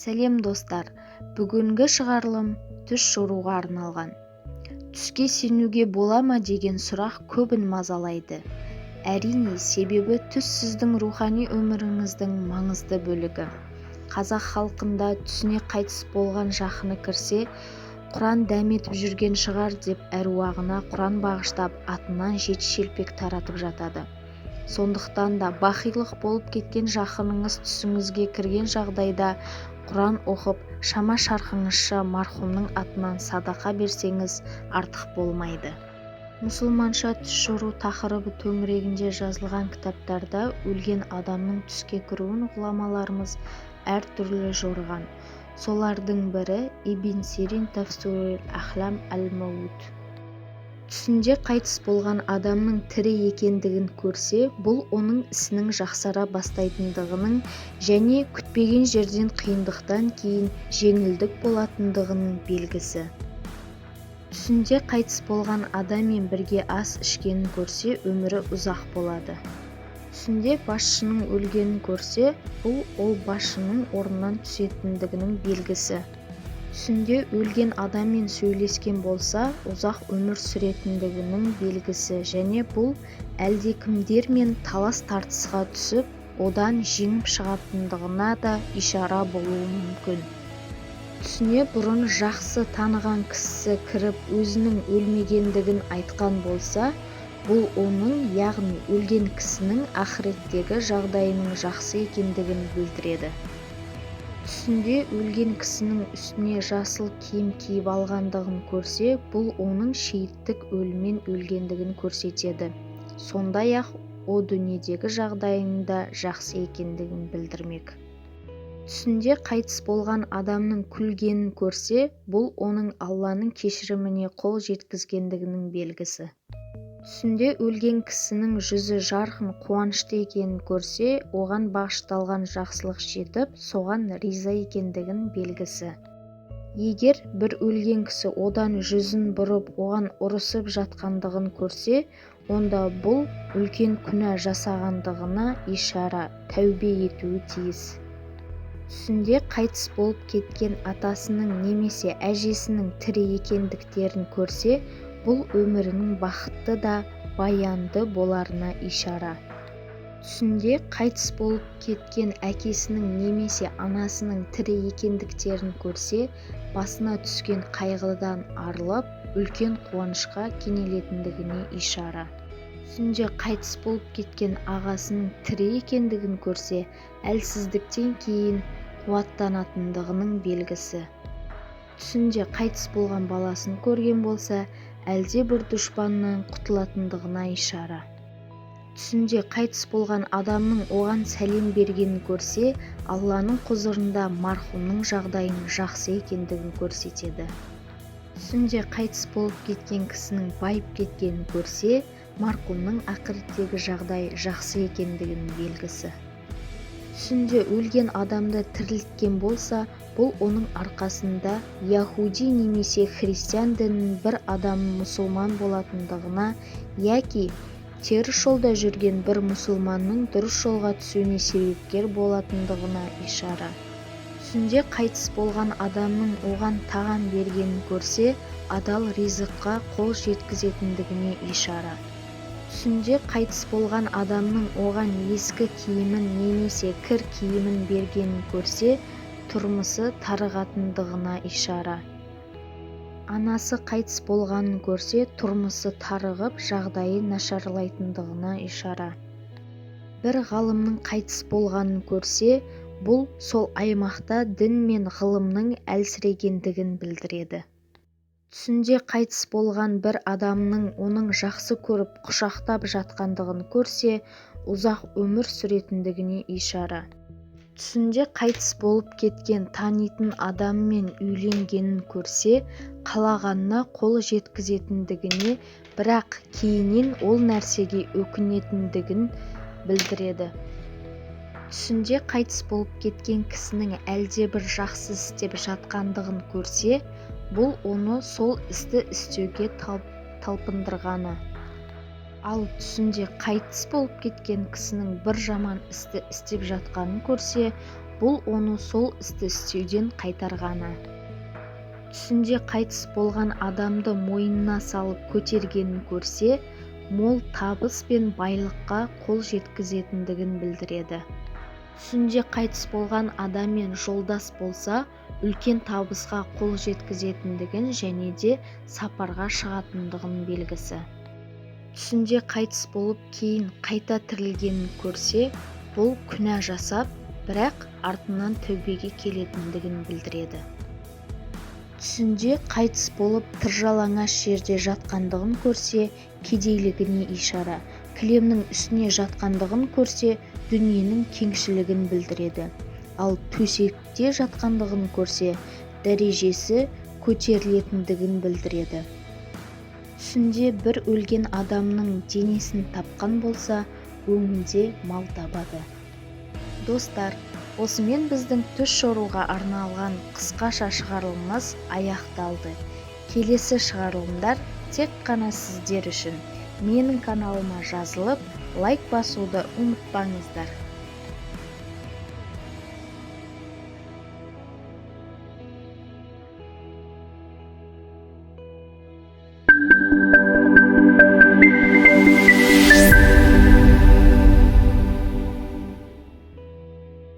Сәлем достар, бүгінгі шығарылым түс жоруға арналған. Түске сенуге бола ма деген сұрақ көбін мазалайды. Әрине, себебі түс сіздің рухани өміріңіздің маңызды бөлігі. Қазақ халқында түсіне қайтыс болған жақыны кірсе, Құран дәметіп жүрген шығар деп әруағына Құран бағыштап атынан 7 шелпек таратып жатады. Сондықтан да бақилық болып кеткен жақыныңыз түсіңізге кірген жағдайда Құран оқып, шама-шарқыңызша мархумның атынан садақа берсеңіз артық болмайды. Мұсылманша түс жору тақырыбы төңірегінде жазылған кітаптарда өлген адамның түске кіруін ғұламаларымыз әртүрлі жорыған. Солардың бірі Ибн Сирин Тафсирул Ахлам Аль-Маут. Түсінде қайтыс болған адамның тірі екендігін көрсе, бұл оның ісінің жақсара бастайтындығының және күтпеген жерден қиындықтан кейін жеңілдік болатындығының белгісі. Түсінде қайтыс болған адаммен бірге ас ішкенін көрсе, өмірі ұзақ болады. Түсінде басшының өлгенін көрсе, бұл ол басшының орнынан түсетіндігінің белгісі. Түсінде өлген адаммен сөйлескен болса, ұзақ өмір сүретіндігінің белгісі және бұл әлдекімдермен талас-тартысқа түсіп, одан жеңіп шығатындығына да ишара болуы мүмкін. Түсіне бұрын жақсы таныған кісісі кіріп өзінің өлмегендігін айтқан болса, бұл оның, яғни өлген кісінің ақыреттегі жағдайының жақсы екендігін білдіреді. Түсінде өлген кісінің үстіне жасыл киім киіп алғандығын көрсе, бұл оның шейіттік өліммен өлгендігін көрсетеді. Сондай-ақ о дүниедегі жағдайының да жақсы екендігін білдірмек. Түсінде қайтыс болған адамның күлгенін көрсе, бұл оның Алланың кешіріміне қол жеткізгендігінің белгісі. Түсінде өлген кісінің жүзі жарқын, қуанышты екенін көрсе, оған бағышталған жақсылық жетіп, соған риза екендігін белгісі. Егер бір өлген кісі одан жүзін бұрып, оған ұрысып жатқандығын көрсе, онда бұл үлкен күнә жасағандығына ишара, тәубе етуі тиіс. Түсінде қайтыс болып кеткен атасының немесе әжесінің тірі екендіктерін көрсе, бұл өмірінің бақытты да баянды боларына ишара. Түсінде қайтыс болып кеткен әкесінің немесе анасының тірі екендіктерін көрсе, басына түскен қайғыдан арылып, үлкен қуанышқа кенелетіндігіне ишара. Түсінде қайтыс болып кеткен ағасының тірі екендігін көрсе, әлсіздіктен кейін қуаттанатындығының белгісі. Түсінде қайтыс болған баласын көрген болса, әлде бір дұшпаннан құтылатындығына ишара. Түсінде қайтыс болған адамның оған сәлем бергенін көрсе, Алланың құзырында мархумның жағдайының жақсы екендігін көрсетеді. Түсінде қайтыс болып кеткен кісінің байып кеткенін көрсе, мархумның ақыреттегі жағдайы жақсы екендігінің белгісі. Түсінде өлген адамды тірілткен болса, бұл оның арқасында яхуди немесе христиан дінінің бір адамның мұсылман болатындығына, яки теріс жолда жүрген бір мұсылманның дұрыс жолға түсуіне себепкер болатындығына ишара. Түсінде қайтыс болған адамның оған тағам бергенін көрсе, адал ризыққа қол жеткізетіндігіне ишара. Түсінде қайтыс болған адамның оған ескі киімін немесе кір киімін бергенін көрсе, тұрмысы тарығатындығына ишара. Анасы қайтыс болғанын көрсе, тұрмысы тарығып, жағдайы нашарлайтындығына ишара. Бір ғалымның қайтыс болғанын көрсе, бұл сол аймақта дін мен ғылымның әлсірегендігін білдіреді. Түсінде қайтыс болған бір адамның оның жақсы көріп құшақтап жатқандығын көрсе, ұзақ өмір сүретіндігіне ишара. Түсінде қайтыс болып кеткен танитын адаммен үйленгенін көрсе, қалағанына қол жеткізетіндігіне, бірақ кейіннен ол нәрсеге өкінетіндігін білдіреді. Түсінде қайтыс болып кеткен кісінің әлде бір жақсы істеп жатқандығын көрсе, бұл оны сол істі істеуге талпындырғаны. Ал түсінде қайтыс болып кеткен кісінің бір жаман істі істеп жатқанын көрсе, бұл оны сол істі істеуден қайтарғаны. Түсінде қайтыс болған адамды мойнына салып көтергенін көрсе, мол табыс пен байлыққа қол жеткізетіндігін білдіреді. Түсінде қайтыс болған адаммен жолдас болса, үлкен табысқа қол жеткізетіндігін және де сапарға шығатындығын белгісі. Түсінде қайтыс болып кейін қайта тірілгенін көрсе, бұл күнә жасап, бірақ артынан тәубеге келетіндігін білдіреді. Түсінде қайтыс болып тыржалаңаш жерде жатқандығын көрсе, кедейлігіне ишара, кілемнің үстіне жатқандығын көрсе, дүниенің кеңшілігін білдіреді. Ал төсекте жатқандығын көрсе, дәрежесі көтерілетіндігін білдіреді. Түсінде бір өлген адамның денесін тапқан болса, өңінде мал табады. Достар, осымен біздің түс жоруға арналған қысқаша шығарылымымыз аяқталды. Келесі шығарылымдар тек қана сіздер үшін. Менің каналыма жазылып, лайк басуды ұмытпаңыздар.